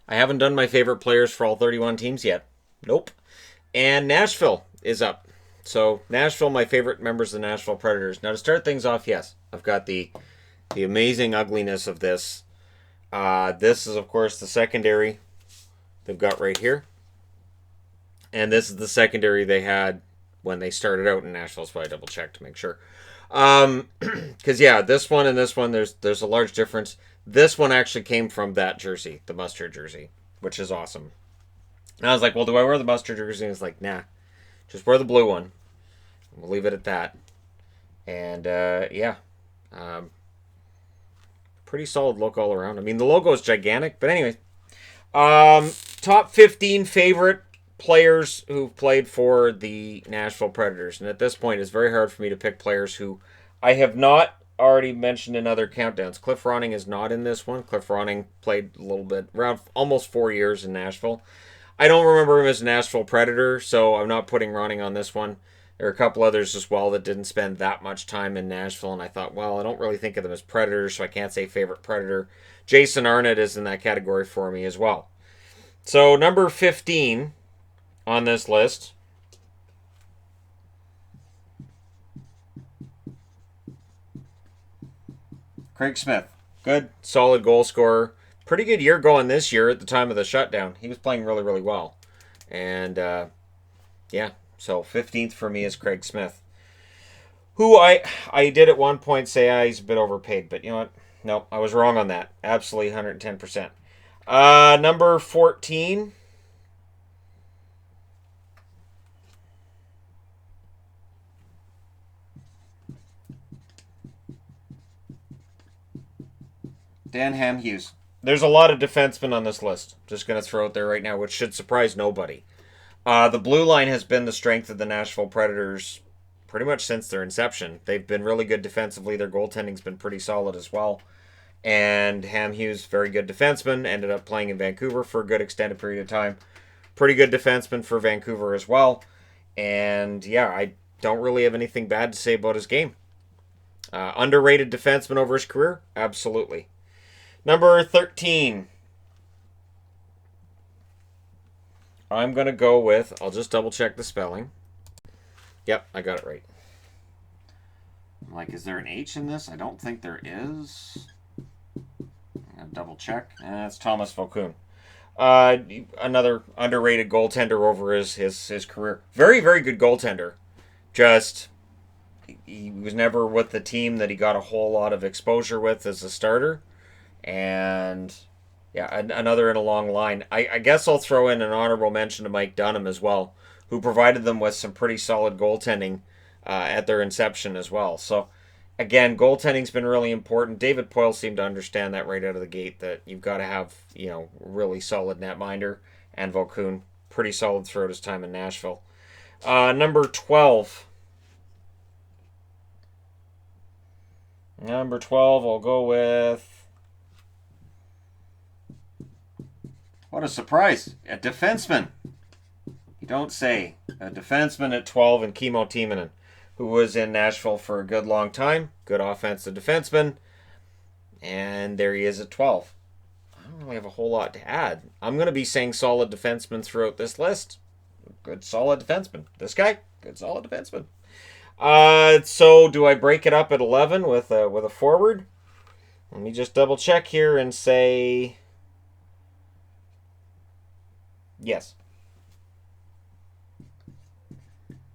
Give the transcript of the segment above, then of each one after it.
I haven't done my favorite players for all 31 teams yet. Nope. And Nashville is up. So Nashville, my favorite members of the Nashville Predators. Now to start things off, yes, I've got the amazing ugliness of this. This is of course the secondary they've got right here, and this is the secondary they had when they started out in Nashville. So I double checked to make sure. Because yeah, this one and this one, there's a large difference. This one actually came from that jersey, the mustard jersey, which is awesome. And I was like, well, do I wear the mustard jersey? And it's like, nah, just wear the blue one. We'll leave it at that. And yeah, um, pretty solid look all around. I mean, the logo is gigantic, but anyway, top 15 favorite players who've played for the Nashville Predators. And at this point, it's very hard for me to pick players who I have not already mentioned in other countdowns. Cliff Ronning is not in this one. Cliff Ronning played a little bit, around almost 4 years in Nashville. I don't remember him as a Nashville Predator, so I'm not putting Ronning on this one. There are a couple others as well that didn't spend that much time in Nashville, and I thought, well, I don't really think of them as Predators, so I can't say favorite Predator. Jason Arnott is in that category for me as well. So, number 15 on this list. Craig Smith. Good, solid goal scorer. Pretty good year going this year at the time of the shutdown. He was playing really, really well. And, yeah, so 15th for me is Craig Smith. Who I did at one point say he's a bit overpaid, but you know what? No, I was wrong on that. Absolutely 110%. Number 14. Dan Hamhuis. There's a lot of defensemen on this list. Just going to throw it there right now, which should surprise nobody. The blue line has been the strength of the Nashville Predators pretty much since their inception. They've been really good defensively. Their goaltending's been pretty solid as well. And Hamhuis, very good defenseman, ended up playing in Vancouver for a good extended period of time. Pretty good defenseman for Vancouver as well. And yeah, I don't really have anything bad to say about his game. Underrated defenseman over his career? Absolutely. Number 13. I'm going to go with, I'll just double check the spelling. Yep, I got it right. I'm like, is there an H in this? I don't think there is. I'm going to double check. It's Thomas Vokoun. Another underrated goaltender over his career. Very, very good goaltender. Just, he was never with the team that he got a whole lot of exposure with as a starter. And yeah, another in a long line. I guess I'll throw in an honorable mention to Mike Dunham as well, who provided them with some pretty solid goaltending at their inception as well. So, again, goaltending's been really important. David Poyle seemed to understand that right out of the gate, that you've got to have, really solid netminder. And Vokoun, pretty solid throughout his time in Nashville. Number 12. Number 12, I'll go with... What a surprise. A defenseman. You don't say. A defenseman at 12 and Kimmo Timonen, who was in Nashville for a good long time. Good offensive defenseman. And there he is at 12. I don't really have a whole lot to add. I'm going to be saying solid defenseman throughout this list. Good solid defenseman. This guy, good solid defenseman. So do I break it up at 11 with a forward? Let me just double check here and say... Yes.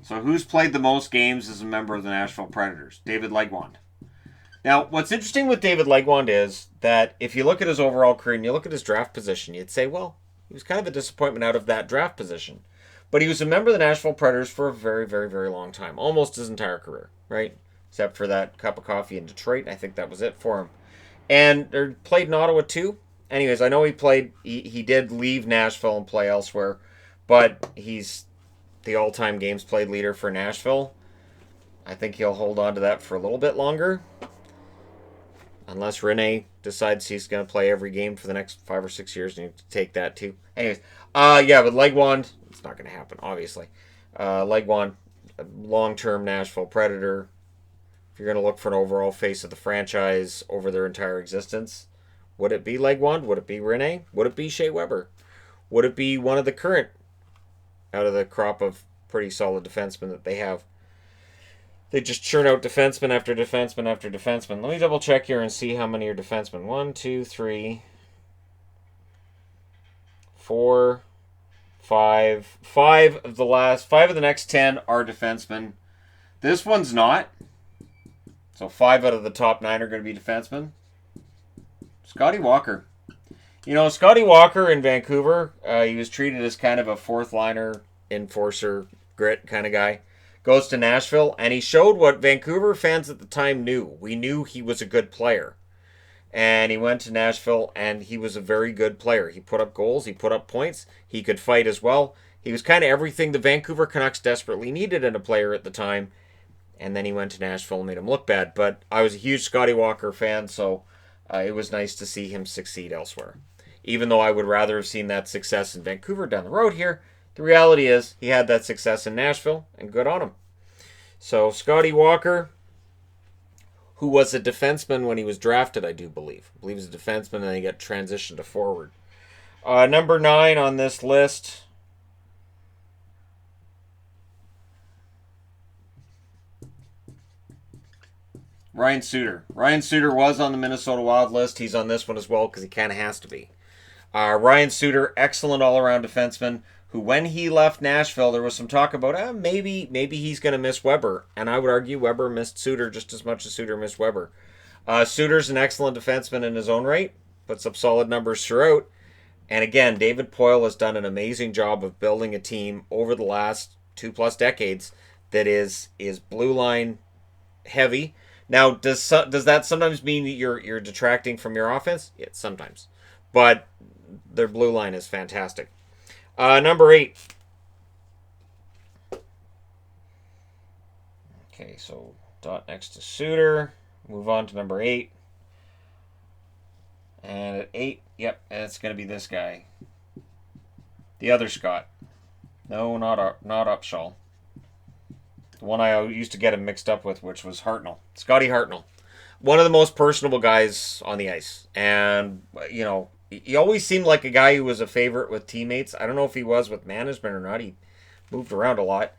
So who's played the most games as a member of the Nashville Predators? David Legwand. Now, what's interesting with David Legwand is that if you look at his overall career and you look at his draft position, you'd say, well, he was kind of a disappointment out of that draft position. But he was a member of the Nashville Predators for a very, very, very long time. Almost his entire career, right? Except for that cup of coffee in Detroit. I think that was it for him. And played in Ottawa too. Anyways, I know he did leave Nashville and play elsewhere, but he's the all-time games played leader for Nashville. I think he'll hold on to that for a little bit longer. Unless Rene decides he's going to play every game for the next 5 or 6 years, and you take that too. Anyways, yeah, but Legwand, it's not going to happen, obviously. Legwand, long-term Nashville Predator. If you're going to look for an overall face of the franchise over their entire existence, Would it be Legwand? Would it be Rene? Would it be Shea Weber? Would it be one of the current out of the crop of pretty solid defensemen that they have? They just churn out defenseman after defenseman after defenseman. Let me double check here and see how many are defensemen. 1, 2, 3, 4, 5. 5 of the next 10 are defensemen. This one's not. So 5 out of the top 9 are going to be defensemen. Scotty Walker. Scotty Walker in Vancouver, he was treated as kind of a fourth liner, enforcer, grit kind of guy. Goes to Nashville, and he showed what Vancouver fans at the time knew. We knew he was a good player. And he went to Nashville, and he was a very good player. He put up goals, he put up points, he could fight as well. He was kind of everything the Vancouver Canucks desperately needed in a player at the time. And then he went to Nashville and made him look bad. But I was a huge Scotty Walker fan, so it was nice to see him succeed elsewhere. Even though I would rather have seen that success in Vancouver down the road here, the reality is he had that success in Nashville, and good on him. So Scotty Walker, who was a defenseman when he was drafted, I do believe. I believe he was a defenseman, and then he got transitioned to forward. Number 9 on this list. Ryan Suter. Ryan Suter was on the Minnesota Wild list. He's on this one as well because he kind of has to be. Ryan Suter, excellent all-around defenseman, who when he left Nashville, there was some talk about maybe he's going to miss Weber. And I would argue Weber missed Suter just as much as Suter missed Weber. Suter's an excellent defenseman in his own right, puts up solid numbers throughout. And again, David Poile has done an amazing job of building a team over the last 2+ decades that is blue line heavy. Now, does that sometimes mean that you're detracting from your offense? Yeah, sometimes. But their blue line is fantastic. Number 8. Okay, so dot next to Suter. Move on to number 8. And at 8, yep, it's going to be this guy. The other Scott. No, not Upshaw. The one I used to get him mixed up with, which was Hartnell. Scotty Hartnell. One of the most personable guys on the ice. And, he always seemed like a guy who was a favorite with teammates. I don't know if he was with management or not. He moved around a lot.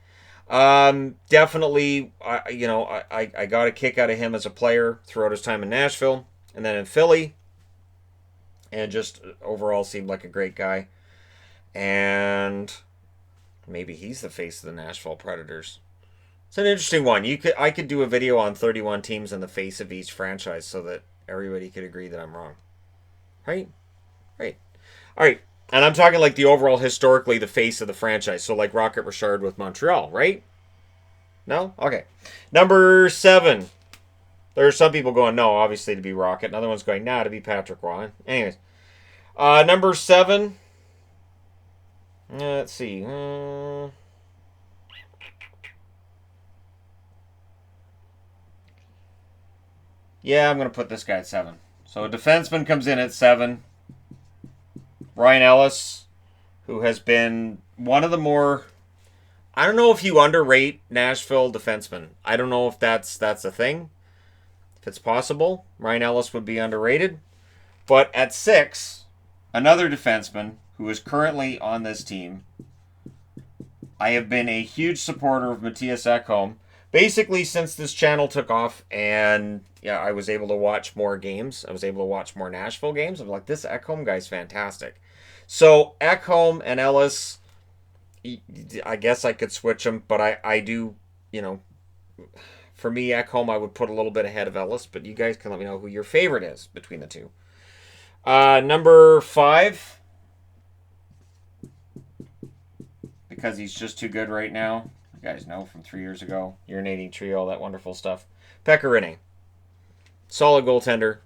Definitely, I got a kick out of him as a player throughout his time in Nashville and then in Philly. And just overall seemed like a great guy. And maybe he's the face of the Nashville Predators. It's an interesting one. I could do a video on 31 teams and the face of each franchise so that everybody could agree that I'm wrong. Right? Right. All right. And I'm talking like the overall, historically, the face of the franchise. So like Rocket Richard with Montreal, right? No? Okay. Number 7. There are some people going, no, obviously to be Rocket. Another one's going, nah, to be Patrick Roy. Anyways. Number 7. Let's see. Yeah, I'm going to put this guy at 7. So a defenseman comes in at 7. Ryan Ellis, who has been one of the more... I don't know if you underrate Nashville defensemen. I don't know if that's a thing. If it's possible, Ryan Ellis would be underrated. But at 6, another defenseman who is currently on this team. I have been a huge supporter of Mattias Ekholm. Basically, since this channel took off and I was able to watch more games. I was able to watch more Nashville games. I'm like, this Ekholm guy's fantastic. So Ekholm and Ellis, I guess I could switch them, but I do, for me, Ekholm I would put a little bit ahead of Ellis, but you guys can let me know who your favorite is between the two. Number 5, because he's just too good right now. You guys know from 3 years ago, urinating tree, all that wonderful stuff. Pekka Rinne. Solid goaltender.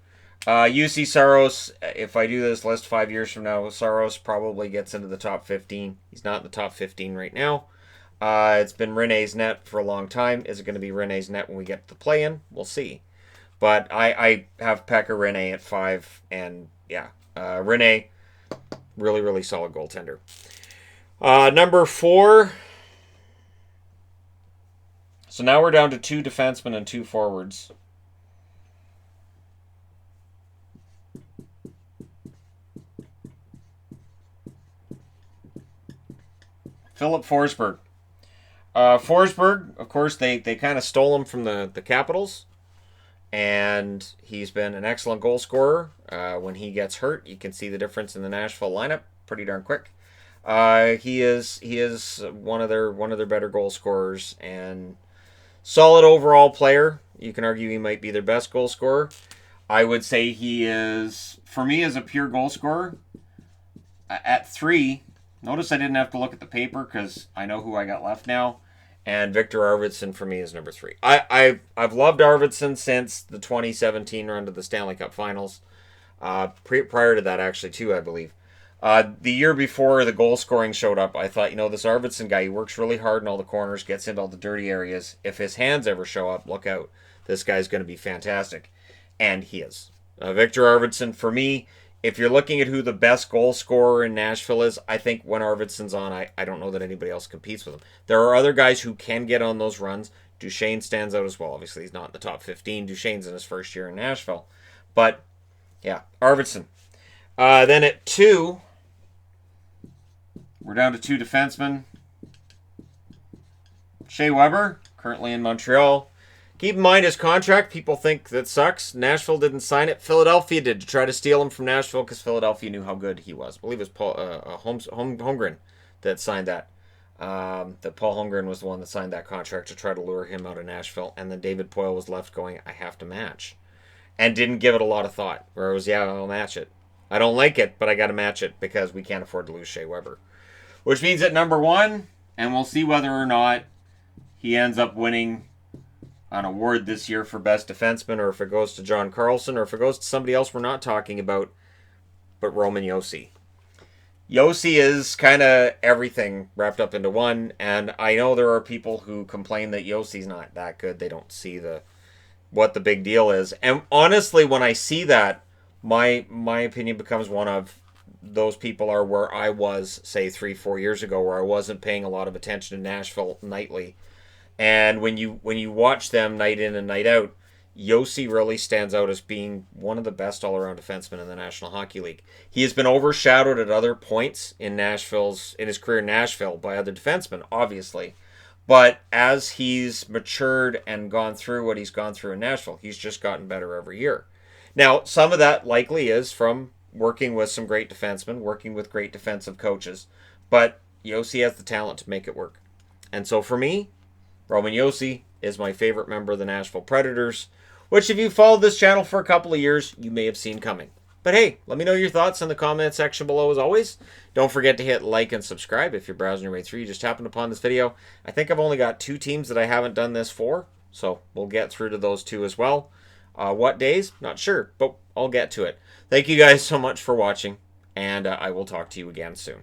UC Saros, if I do this list 5 years from now, Saros probably gets into the top 15. He's not in the top 15 right now. It's been Rinne's net for a long time. Is it going to be Rinne's net when we get to the play-in? We'll see. But I have Pekka Rinne at 5, and Rinne, really, really solid goaltender. Number 4. So now we're down to 2 defensemen and 2 forwards. Philip Forsberg. Forsberg, of course, they kind of stole him from the Capitals. And he's been an excellent goal scorer. When he gets hurt, you can see the difference in the Nashville lineup pretty darn quick. He is one of their better goal scorers and solid overall player. You can argue he might be their best goal scorer. I would say he is, for me, as a pure goal scorer, at 3. Notice I didn't have to look at the paper because I know who I got left now. And Victor Arvidsson for me is number 3. I've loved Arvidsson since the 2017 run to the Stanley Cup Finals. Prior to that, actually, too, I believe. The year before the goal scoring showed up, I thought, this Arvidsson guy, he works really hard in all the corners, gets into all the dirty areas. If his hands ever show up, look out. This guy's going to be fantastic. And he is. Victor Arvidsson, for me, if you're looking at who the best goal scorer in Nashville is, I think when Arvidsson's on, I don't know that anybody else competes with him. There are other guys who can get on those runs. Duchesne stands out as well. Obviously, he's not in the top 15. Duchesne's in his first year in Nashville. But, yeah, Arvidsson. Then at 2, we're down to 2 defensemen. Shea Weber, currently in Montreal. Keep in mind his contract, people think that sucks. Nashville didn't sign it. Philadelphia did to try to steal him from Nashville because Philadelphia knew how good he was. I believe it was Paul Holmgren that signed that. That Paul Holmgren was the one that signed that contract to try to lure him out of Nashville. And then David Poile was left going, I have to match. And didn't give it a lot of thought. Where it was, yeah, I'll match it. I don't like it, but I got to match it because we can't afford to lose Shea Weber. Which means at number 1, and we'll see whether or not he ends up winning an award this year for best defenseman, or if it goes to John Carlson, or if it goes to somebody else we're not talking about, but Roman Josi. Josi is kind of everything wrapped up into one, and I know there are people who complain that Josi's not that good. They don't see what the big deal is. And honestly, when I see that, my opinion becomes one of those people are where I was, say, 3-4 years ago, where I wasn't paying a lot of attention to Nashville nightly. And when you watch them night in and night out, Josi really stands out as being one of the best all-around defensemen in the National Hockey League. He has been overshadowed at other points in his career in Nashville by other defensemen, obviously. But as he's matured and gone through what he's gone through in Nashville, he's just gotten better every year. Now, some of that likely is from working with some great defensemen, working with great defensive coaches. But Josi has the talent to make it work. And so for me, Roman Josi is my favorite member of the Nashville Predators, which if you followed this channel for a couple of years, you may have seen coming. But hey, let me know your thoughts in the comment section below as always. Don't forget to hit like and subscribe if you're browsing your way through. You just happened upon this video. I think I've only got 2 teams that I haven't done this for, so we'll get through to those 2 as well. What days? Not sure, but I'll get to it. Thank you guys so much for watching, and I will talk to you again soon.